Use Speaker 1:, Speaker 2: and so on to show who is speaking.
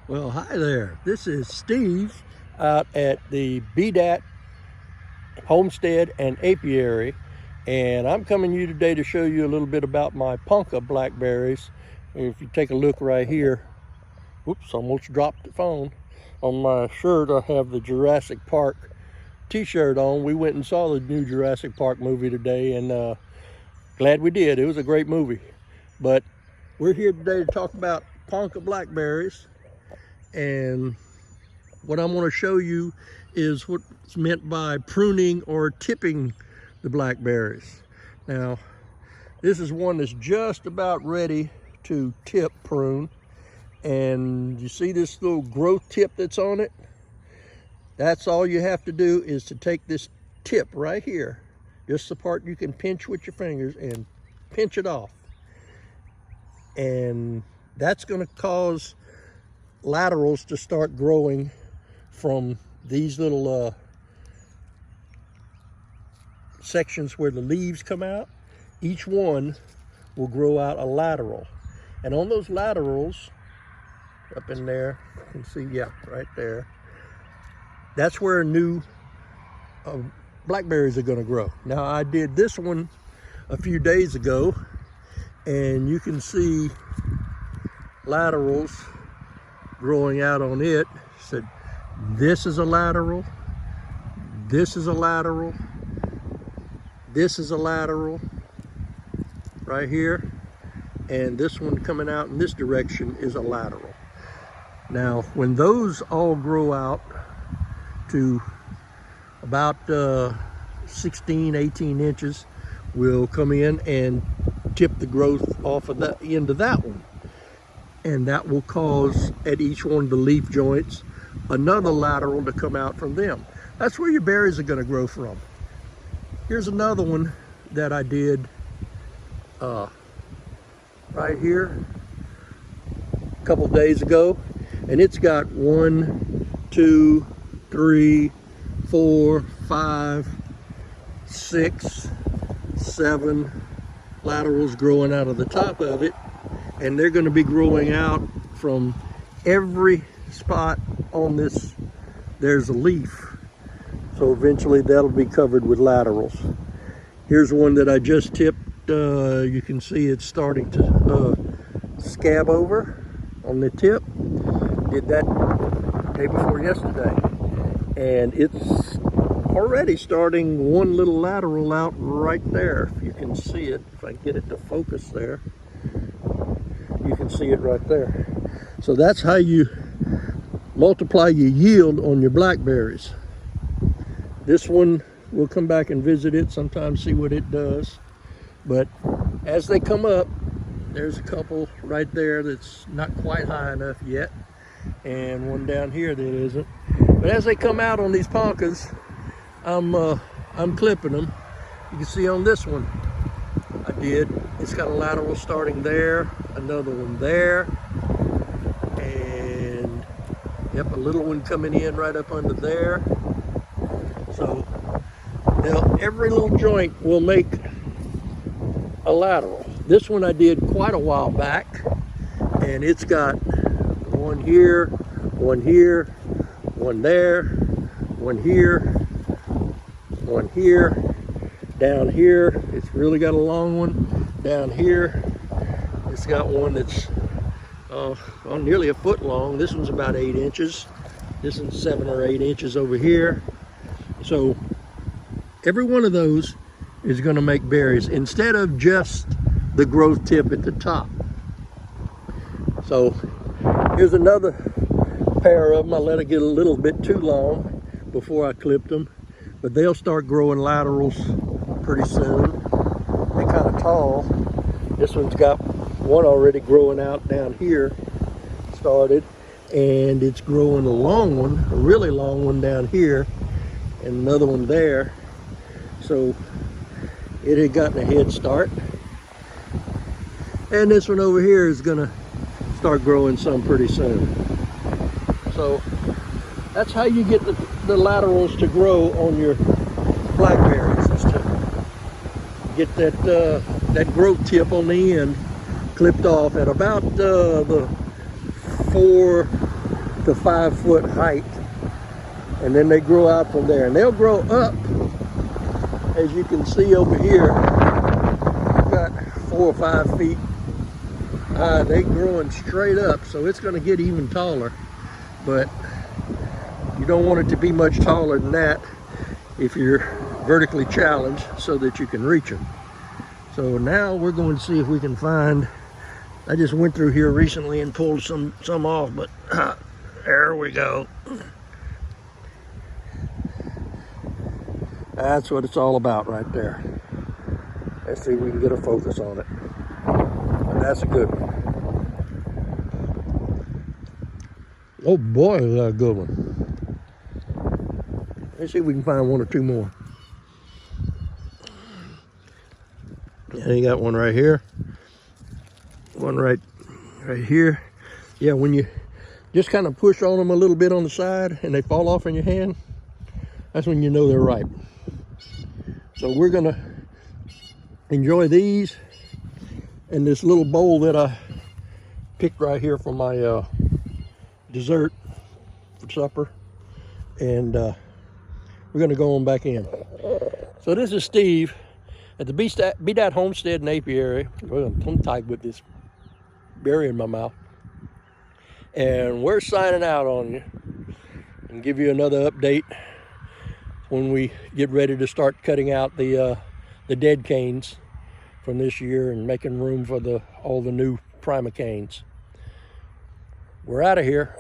Speaker 1: Well, hi there. This is Steve out at the BDAT Homestead and Apiary, and I'm coming to you today to show you a little bit about my Ponca blackberries. If you take a look right here, oops, almost dropped the phone. On my shirt, I have the Jurassic Park t-shirt on. We went and saw the new Jurassic Park movie today, and glad we did. It was a great movie. But we're here today to talk about Ponca blackberries. And what I'm going to show you is what's meant by pruning or tipping the blackberries. Now, this is one that's just about ready to tip prune. And you see this little growth tip that's on it? That's all you have to do is to take this tip right here, just the part you can pinch with your fingers, and pinch it off. And that's going to cause laterals to start growing from these little sections where the leaves come out. Each one will grow out a lateral, and on those laterals up in there, you can see, yeah, right there, that's where new blackberries are going to grow. Now, I did this one a few days ago, and you can see laterals growing out on it. Said this is a lateral, this is a lateral, this is a lateral right here, and this one coming out in this direction is a lateral. Now, when those all grow out to about 16, 18 inches, we'll come in and tip the growth off of the end of that one. And that will cause, at each one of the leaf joints, another lateral to come out from them. That's where your berries are going to grow from. Here's another one that I did right here a couple days ago, and it's got 1, 2, 3, 4, 5, 6, 7 laterals growing out of the top of it. And they're going to be growing out from every spot on this. There's a leaf. So eventually that'll be covered with laterals. Here's one that I just tipped. You can see it's starting to scab over on the tip. Did that day before yesterday. And it's already starting one little lateral out right there. If you can see it, if I can get it to focus there. You can see it right there. So that's how you multiply your yield on your blackberries. This one, we'll come back and visit it sometime, see what it does. But as they come up, there's a couple right there that's not quite high enough yet, and one down here that isn't. But as they come out on these Poncas, I'm clipping them. You can see on this one, I did. It's got a lateral starting there, another one there, and yep, a little one coming in right up under there. So now every little joint will make a lateral. This one I did quite a while back, and it's got one here, one here, one there, one here, one here, down here. It's really got a long one. Down here, it's got one that's nearly a foot long. This one's about 8 inches. This one's 7 or 8 inches over here. So every one of those is going to make berries instead of just the growth tip at the top. So here's another pair of them. I let it get a little bit too long before I clipped them, but they'll start growing laterals pretty soon. They're kind of tall. This one's got one already growing out down here, started, and it's growing a long one, a really long one down here, and another one there. So it had gotten a head start. And this one over here is gonna start growing some pretty soon. So that's how you get the laterals to grow on your blackberries, is to get that growth tip on the end clipped off at about the 4 to 5 foot height, and then they grow out from there. And they'll grow up, as you can see over here, got 4 or 5 feet high. They growing straight up, so it's going to get even taller, but you don't want it to be much taller than that if you're vertically challenged, so that you can reach them. So now we're going to see if we can find, I just went through here recently and pulled some off, but there we go. That's what it's all about right there. Let's see if we can get a focus on it. And that's a good one. Oh boy, is that a good one. Let's see if we can find 1 or 2 more. Yeah, you got one right here. One right here. Yeah, when you just kind of push on them a little bit on the side and they fall off in your hand, that's when you know they're ripe. So we're gonna enjoy these in this little bowl that I picked right here for my dessert for supper, and we're gonna go on back in. So this is Steve at the Be Dat Homestead in Apiary. I'm tight with this berry in my mouth, and we're signing out on you and give you another update when we get ready to start cutting out the dead canes from this year and making room for all the new primocanes. We're out of here.